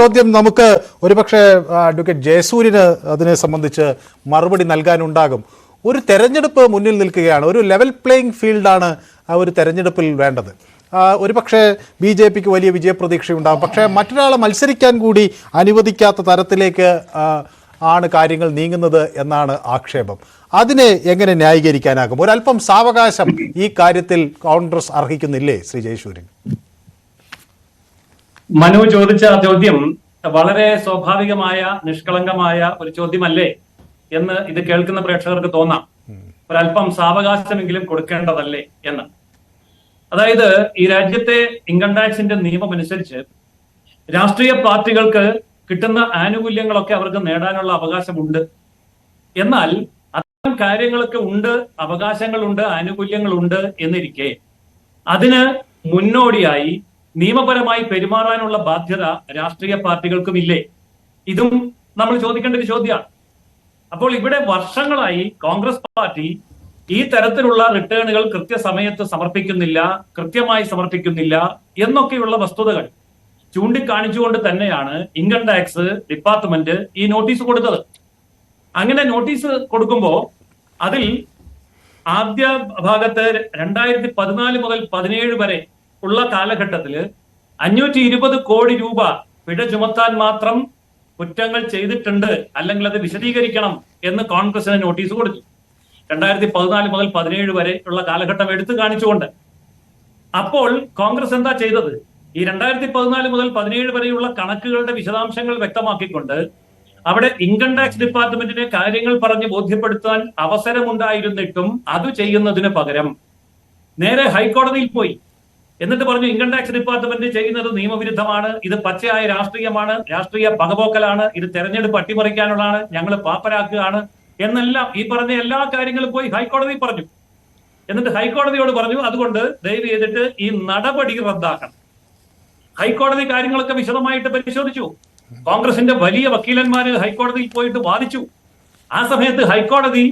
ചോദ്യം നമുക്ക് ഒരുപക്ഷെ അഡ്വക്കേറ്റ് ജയസൂര്യന് അതിനെ സംബന്ധിച്ച് മറുപടി നൽകാനുണ്ടാകും. ഒരു തെരഞ്ഞെടുപ്പ് മുന്നിൽ നിൽക്കുകയാണ്, ഒരു ലെവൽ പ്ലേയിങ് ഫീൽഡാണ് ആ ഒരു തെരഞ്ഞെടുപ്പിൽ വേണ്ടത്. ഒരുപക്ഷെ ബി ജെ പിക്ക് വലിയ വിജയപ്രതീക്ഷയുണ്ടാകും, പക്ഷേ മറ്റൊരാളെ മത്സരിക്കാൻ കൂടി അനുവദിക്കാത്ത തരത്തിലേക്ക് ആണ് കാര്യങ്ങൾ നീങ്ങുന്നത് എന്നാണ് ആക്ഷേപം. അതിനെ എങ്ങനെ ന്യായീകരിക്കാനാകും? ഒരല്പം സാവകാശം ഈ കാര്യത്തിൽ കോൺഗ്രസ് അർഹിക്കുന്നില്ലേ ശ്രീ ജയസൂര്യൻ? മനു ചോദിച്ച ചോദ്യം വളരെ സ്വാഭാവികമായ നിഷ്കളങ്കമായ ഒരു ചോദ്യമല്ലേ എന്ന് ഇത് കേൾക്കുന്ന പ്രേക്ഷകർക്ക് തോന്നാം. ഒരല്പം സാവകാശമെങ്കിലും കൊടുക്കേണ്ടതല്ലേ എന്ന്. അതായത് ഈ രാജ്യത്തെ ഇൻകം ടാക്സിന്റെ നിയമം അനുസരിച്ച് രാഷ്ട്രീയ പാർട്ടികൾക്ക് കിട്ടുന്ന ആനുകൂല്യങ്ങളൊക്കെ അവർക്ക് നേടാനുള്ള അവകാശമുണ്ട്. എന്നാൽ അത്തരം കാര്യങ്ങളൊക്കെ ഉണ്ട്, അവകാശങ്ങളുണ്ട്, ആനുകൂല്യങ്ങളുണ്ട് എന്നിരിക്കെ അതിന് മുന്നോടിയായി നിയമപരമായി പെരുമാറാനുള്ള ബാധ്യത രാഷ്ട്രീയ പാർട്ടികൾക്കുമില്ലേ? ഇതും നമ്മൾ ചോദിക്കേണ്ട ഒരു ചോദ്യമാണ്. അപ്പോൾ ഇവിടെ വർഷങ്ങളായി കോൺഗ്രസ് പാർട്ടി ഈ തരത്തിലുള്ള റിട്ടേണുകൾ കൃത്യസമയത്ത് സമർപ്പിക്കുന്നില്ല, കൃത്യമായി സമർപ്പിക്കുന്നില്ല എന്നൊക്കെയുള്ള വസ്തുതകൾ ചൂണ്ടിക്കാണിച്ചുകൊണ്ട് തന്നെയാണ് ഇൻകം ടാക്സ് ഡിപ്പാർട്ട്മെന്റ് ഈ നോട്ടീസ് കൊടുത്തത്. അങ്ങനെ നോട്ടീസ് കൊടുക്കുമ്പോൾ അതിൽ ആദ്യ ഭാഗത്ത് 2014 മുതൽ 17 വരെ ഉള്ള കാലഘട്ടത്തിൽ 520 കോടി രൂപ പിഴ ചുമത്താൻ മാത്രം കുറ്റങ്ങൾ ചെയ്തിട്ടുണ്ട്, അല്ലെങ്കിൽ അത് വിശദീകരിക്കണം എന്ന് കോൺഗ്രസിന് നോട്ടീസ് കൊടുത്തു. 2014 മുതൽ 17 വരെ ഉള്ള കാലഘട്ടം എടുത്തു കാണിച്ചുകൊണ്ട്. അപ്പോൾ കോൺഗ്രസ് എന്താ ചെയ്തത്? ഈ 2014 മുതൽ 17 വരെയുള്ള കണക്കുകളുടെ വിശദാംശങ്ങൾ വ്യക്തമാക്കിക്കൊണ്ട് അവിടെ ഇൻകം ടാക്സ് ഡിപ്പാർട്ട്മെന്റിനെ കാര്യങ്ങൾ പറഞ്ഞ് ബോധ്യപ്പെടുത്താൻ അവസരമുണ്ടായിരുന്നിട്ടും അത് ചെയ്യുന്നതിന് പകരം നേരെ ഹൈക്കോടതിയിൽ പോയി. എന്നിട്ട് പറഞ്ഞു ഇൻകം ടാക്സ് ഡിപ്പാർട്ട്മെന്റ് ചെയ്യുന്നത് നിയമവിരുദ്ധമാണ്, ഇത് പച്ചയായ രാഷ്ട്രീയമാണ്, രാഷ്ട്രീയ പകപോക്കലാണ്, ഇത് തെരഞ്ഞെടുപ്പ് അട്ടിമറിക്കാനുള്ളതാണ്, ഞങ്ങൾ പാപ്പരാക്കുകയാണ് എന്നെല്ലാം ഈ പറഞ്ഞ എല്ലാ കാര്യങ്ങളും പോയി ഹൈക്കോടതി പറഞ്ഞു. എന്നിട്ട് ഹൈക്കോടതിയോട് പറഞ്ഞു അതുകൊണ്ട് ദയവ് ചെയ്തിട്ട് ഈ നടപടി റദ്ദാക്കണം. ഹൈക്കോടതി കാര്യങ്ങളൊക്കെ വിശദമായിട്ട് പരിശോധിച്ചു. കോൺഗ്രസിന്റെ വലിയ വക്കീലന്മാര് ഹൈക്കോടതിയിൽ പോയിട്ട് വാദിച്ചു. ആ സമയത്ത് ഹൈക്കോടതി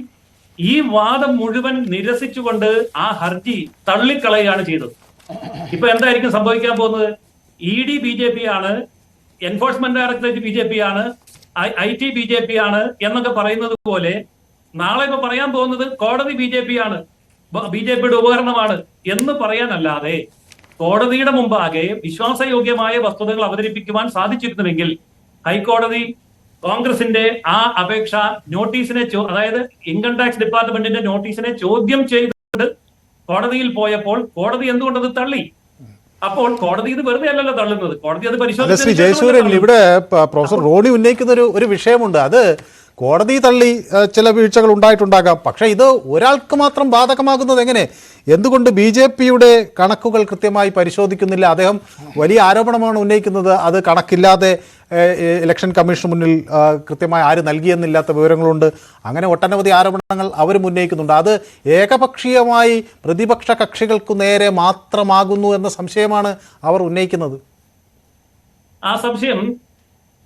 ഈ വാദം മുഴുവൻ നിരസിച്ചുകൊണ്ട് ആ ഹർജി തള്ളിക്കളയുകയാണ് ചെയ്തത്. ഇപ്പൊ എന്തായിരിക്കും സംഭവിക്കാൻ പോകുന്നത്? ED BJP ആണ്, എൻഫോഴ്സ്മെന്റ് ഡയറക്ടറേറ്റ് BJP ആണ്, IT BJP ആണ് എന്നൊക്കെ പറയുന്നത് പോലെ നാളെ ഇപ്പൊ പറയാൻ പോകുന്നത് കോടതി BJP ആണ്, BJPയുടെ ഉപകരണമാണ് എന്ന് പറയാനല്ലാതെ കോടതിയുടെ മുമ്പാകെ വിശ്വാസയോഗ്യമായ വസ്തുതകൾ അവതരിപ്പിക്കുവാൻ സാധിച്ചിരുന്നുവെങ്കിൽ ഹൈക്കോടതി കോൺഗ്രസിന്റെ ആ അപേക്ഷ നോട്ടീസിനെ അതായത് ഇൻകം ടാക്സ് ഡിപ്പാർട്ട്മെന്റിന്റെ നോട്ടീസിനെ ചോദ്യം ചെയ്തുകൊണ്ട് കോടതിയിൽ പോയപ്പോൾ കോടതി എന്തുകൊണ്ടത് തള്ളി? അപ്പോൾ കോടതി ഇത് വെറുതെ അല്ലല്ലോ തള്ളുന്നത്, കോടതി അത് പരിശോധിച്ചു. ജയസൂര്യൻ, ഇവിടെ പ്രൊഫസർ റോണി ഉന്നയിക്കുന്ന ഒരു വിഷയമുണ്ട്. അത് കോടതി തള്ളി ചില വീഴ്ചകൾ ഉണ്ടായിട്ടുണ്ടാകാം, പക്ഷേ ഇത് ഒരാൾക്ക് മാത്രം ബാധകമാകുന്നത് എങ്ങനെ? എന്തുകൊണ്ട് BJPയുടെ കണക്കുകൾ കൃത്യമായി പരിശോധിക്കുന്നില്ല? അദ്ദേഹം വലിയ ആരോപണമാണ് ഉന്നയിക്കുന്നത്. അത് കണക്കില്ലാതെ ഇലക്ഷൻ കമ്മീഷന് മുന്നിൽ കൃത്യമായി ആര് നൽകിയെന്നില്ലാത്ത വിവരങ്ങളുണ്ട്. അങ്ങനെ ഒട്ടനവധി ആരോപണങ്ങൾ അവരും ഉന്നയിക്കുന്നുണ്ട്. അത് ഏകപക്ഷീയമായി പ്രതിപക്ഷ കക്ഷികൾക്കു നേരെ മാത്രമാകുന്നു എന്ന സംശയമാണ് അവർ ഉന്നയിക്കുന്നത്. ആ സംശയം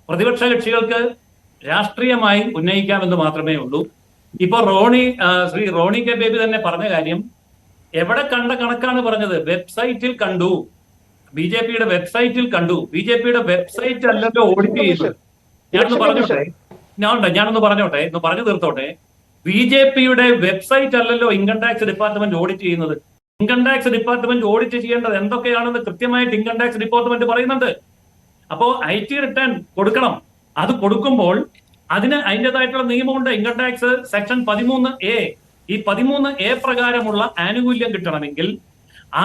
പ്രതിപക്ഷ കക്ഷികൾക്ക് രാഷ്ട്രീയമായി ഉന്നയിക്കാമെന്ന് മാത്രമേ ഉള്ളൂ. ഇപ്പൊ ശ്രീ റോണി കെ ബേബി തന്നെ പറഞ്ഞ കാര്യം എവിടെ കണ്ട കണക്കാണ് പറഞ്ഞത്? വെബ്സൈറ്റിൽ കണ്ടു, BJPയുടെ വെബ്സൈറ്റിൽ കണ്ടു. BJPയുടെ വെബ്സൈറ്റ് അല്ലല്ലോ ഓഡിറ്റ് ചെയ്തത്. ഞാനൊന്ന് പറഞ്ഞോട്ടെ, ഒന്ന് പറഞ്ഞു തീർത്തോട്ടെ. BJPയുടെ വെബ്സൈറ്റ് അല്ലല്ലോ ഇൻകം ടാക്സ് ഡിപ്പാർട്ട്മെന്റ് ഓഡിറ്റ് ചെയ്യുന്നത്. ഇൻകം ടാക്സ് ഡിപ്പാർട്ട്മെന്റ് ഓഡിറ്റ് ചെയ്യേണ്ടത് എന്തൊക്കെയാണെന്ന് കൃത്യമായിട്ട് ഇൻകം ടാക്സ് ഡിപ്പാർട്ട്മെന്റ് പറയുന്നുണ്ട്. അപ്പോ IT റിട്ടേൺ കൊടുക്കണം. അത് കൊടുക്കുമ്പോൾ അതിന് അതിൻ്റെതായിട്ടുള്ള നിയമമുണ്ട്. ഇൻകം ടാക്സ് സെക്ഷൻ 13A, ഈ 13A പ്രകാരമുള്ള ആനുകൂല്യം കിട്ടണമെങ്കിൽ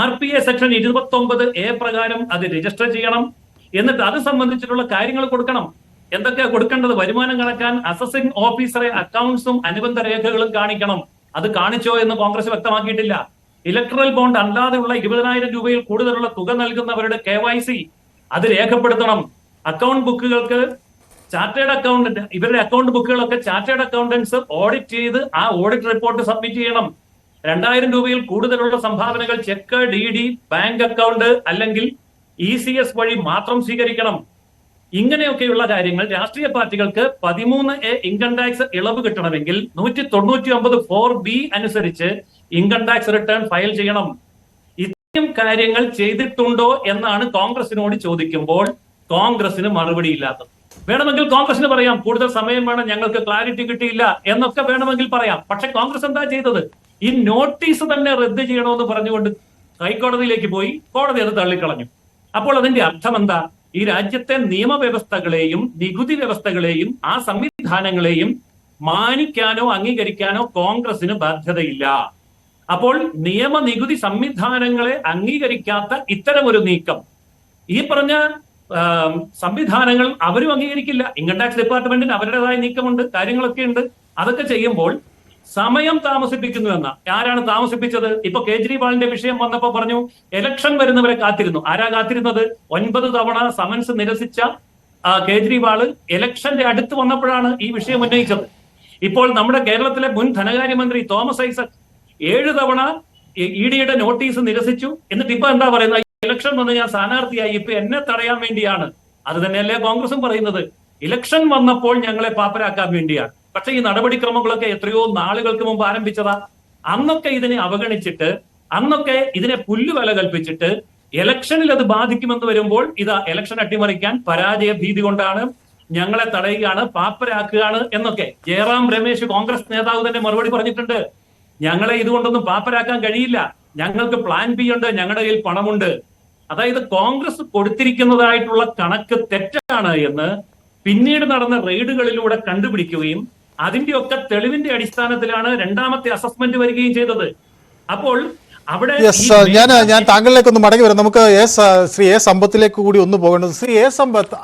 RPA സെക്ഷൻ 29A പ്രകാരം അത് രജിസ്റ്റർ ചെയ്യണം. എന്നിട്ട് അത് സംബന്ധിച്ചിട്ടുള്ള കാര്യങ്ങൾ കൊടുക്കണം. എന്തൊക്കെയാ കൊടുക്കേണ്ടത്? വരുമാനം കണക്കാൻ അസസിംഗ് ഓഫീസറെ അക്കൗണ്ട്സും അനുബന്ധ രേഖകളും കാണിക്കണം. അത് കാണിച്ചോ എന്ന് കോൺഗ്രസ് വ്യക്തമാക്കിയിട്ടില്ല. ഇലക്ട്രൽ ബോണ്ട് അല്ലാതെയുള്ള 20,000 രൂപയിൽ കൂടുതലുള്ള തുക നൽകുന്നവരുടെ KYC അത് രേഖപ്പെടുത്തണം. അക്കൗണ്ട് ബുക്കുകൾക്ക് ചാർട്ടേഡ് അക്കൗണ്ടന്റ്, ഇവരുടെ അക്കൗണ്ട് ബുക്കുകളൊക്കെ ചാർട്ടേഡ് അക്കൗണ്ടന്റ്സ് ഓഡിറ്റ് ചെയ്ത് ആ ഓഡിറ്റ് റിപ്പോർട്ട് സബ്മിറ്റ് ചെയ്യണം. 2,000 രൂപയിൽ കൂടുതലുള്ള സംഭാവനകൾ ചെക്ക്, DD, ബാങ്ക് അക്കൗണ്ട് അല്ലെങ്കിൽ ECS വഴി മാത്രം സ്വീകരിക്കണം. ഇങ്ങനെയൊക്കെയുള്ള കാര്യങ്ങൾ രാഷ്ട്രീയ പാർട്ടികൾക്ക് 13A ഇൻകം ടാക്സ് ഇളവ് കിട്ടണമെങ്കിൽ 199 4B അനുസരിച്ച് ഇൻകം ടാക്സ് റിട്ടേൺ ഫയൽ ചെയ്യണം. ഇത്രയും കാര്യങ്ങൾ ചെയ്തിട്ടുണ്ടോ എന്നാണ് കോൺഗ്രസിനോട് ചോദിക്കുമ്പോൾ കോൺഗ്രസിന് മറുപടി ഇല്ലാത്തത്. വേണമെങ്കിൽ കോൺഗ്രസിന് പറയാം കൂടുതൽ സമയം വേണം, ഞങ്ങൾക്ക് ക്ലാരിറ്റി കിട്ടിയില്ല എന്നൊക്കെ വേണമെങ്കിൽ പറയാം. പക്ഷെ കോൺഗ്രസ് എന്താ ചെയ്തത്? ഈ നോട്ടീസ് തന്നെ റദ്ദ് ചെയ്യണമെന്ന് പറഞ്ഞുകൊണ്ട് ഹൈക്കോടതിയിലേക്ക് പോയി, കോടതി അത് തള്ളിക്കളഞ്ഞു. അപ്പോൾ അതിന്റെ അർത്ഥം എന്താ? ഈ രാജ്യത്തെ നിയമവ്യവസ്ഥകളെയും നികുതി വ്യവസ്ഥകളെയും ആ സംവിധാനങ്ങളെയും മാനിക്കാനോ അംഗീകരിക്കാനോ കോൺഗ്രസിന് ബാധ്യതയില്ല. അപ്പോൾ നിയമ നികുതി സംവിധാനങ്ങളെ അംഗീകരിക്കാത്ത ഇത്തരമൊരു നീക്കം, ഈ പറഞ്ഞ സംവിധാനങ്ങൾ അവരും അംഗീകരിക്കില്ല. ഇൻകം ടാക്സ് ഡിപ്പാർട്ട്മെന്റിന് അവരുടേതായ നീക്കമുണ്ട്, കാര്യങ്ങളൊക്കെ ഉണ്ട്. അതൊക്കെ ചെയ്യുമ്പോൾ സമയം താമസിപ്പിക്കുന്നു എന്ന. ആരാണ് താമസിപ്പിച്ചത്? ഇപ്പൊ കേജ്രിവാളിന്റെ വിഷയം വന്നപ്പോ പറഞ്ഞു ഇലക്ഷൻ വരുന്നവരെ കാത്തിരുന്നു. ആരാ കാത്തിരുന്നത്? 9 തവണ സമൻസ് നിരസിച്ച കേജ്രിവാള് ഇലക്ഷന്റെ അടുത്ത് വന്നപ്പോഴാണ് ഈ വിഷയം ഉന്നയിച്ചത്. ഇപ്പോൾ നമ്മുടെ കേരളത്തിലെ മുൻ ധനകാര്യമന്ത്രി തോമസ് ഐസക് 7 തവണ ഇഡിയുടെ നോട്ടീസ് നിരസിച്ചു. എന്നിട്ട് ഇപ്പൊ എന്താ പറയുന്നത്? ഇലക്ഷൻ വന്ന് ഞാൻ സ്ഥാനാർത്ഥിയായി, ഇപ്പൊ എന്നെ തടയാൻ വേണ്ടിയാണ്. അത് തന്നെയല്ലേ കോൺഗ്രസും പറയുന്നത്? ഇലക്ഷൻ വന്നപ്പോൾ ഞങ്ങളെ പാപ്പരാക്കാൻ വേണ്ടിയാണ്. പക്ഷെ ഈ നടപടിക്രമങ്ങളൊക്കെ എത്രയോ നാളുകൾക്ക് മുമ്പ് ആരംഭിച്ചതാ. അന്നൊക്കെ ഇതിനെ അവഗണിച്ചിട്ട്, അന്നൊക്കെ ഇതിനെ പുല്ലുവില കൽപ്പിച്ചിട്ട് ഇലക്ഷനിൽ അത് ബാധിക്കുമെന്ന് വരുമ്പോൾ ഇതാ ഇലക്ഷൻ അട്ടിമറിക്കാൻ പരാജയ ഭീതി കൊണ്ടാണ് ഞങ്ങളെ തടയുകയാണ്, പാപ്പരാക്കുകയാണ് എന്നൊക്കെ ജയറാം രമേശ് കോൺഗ്രസ് നേതാവ് തന്നെ മറുപടി പറഞ്ഞിട്ടുണ്ട്. ഞങ്ങളെ ഇതുകൊണ്ടൊന്നും പാപ്പരാക്കാൻ കഴിയില്ല, ഞങ്ങൾക്ക് പ്ലാൻ ബി ഉണ്ട്, ഞങ്ങളുടെ കയ്യിൽ പണമുണ്ട്. അതായത് കോൺഗ്രസ് കൊടുത്തിരിക്കുന്നതായിട്ടുള്ള കണക്ക് തെറ്റാണ് എന്ന് പിന്നീട് നടന്ന റെയ്ഡുകളിലൂടെ കണ്ടുപിടിക്കുകയും അതിന്റെയൊക്കെ തെളിവിന്റെ അടിസ്ഥാനത്തിലാണ് രണ്ടാമത്തെ അസസ്മെന്റ് വരികയും ചെയ്തത്. അപ്പോൾ അവിടെ ഞാൻ താങ്കളിലേക്ക് ഒന്ന് മടങ്ങി വരാം. നമുക്ക് ശ്രീ എ സമ്പത്തിലേക്ക് കൂടി ഒന്ന് പോകേണ്ടത്. ശ്രീ എ സമ്പത്ത്,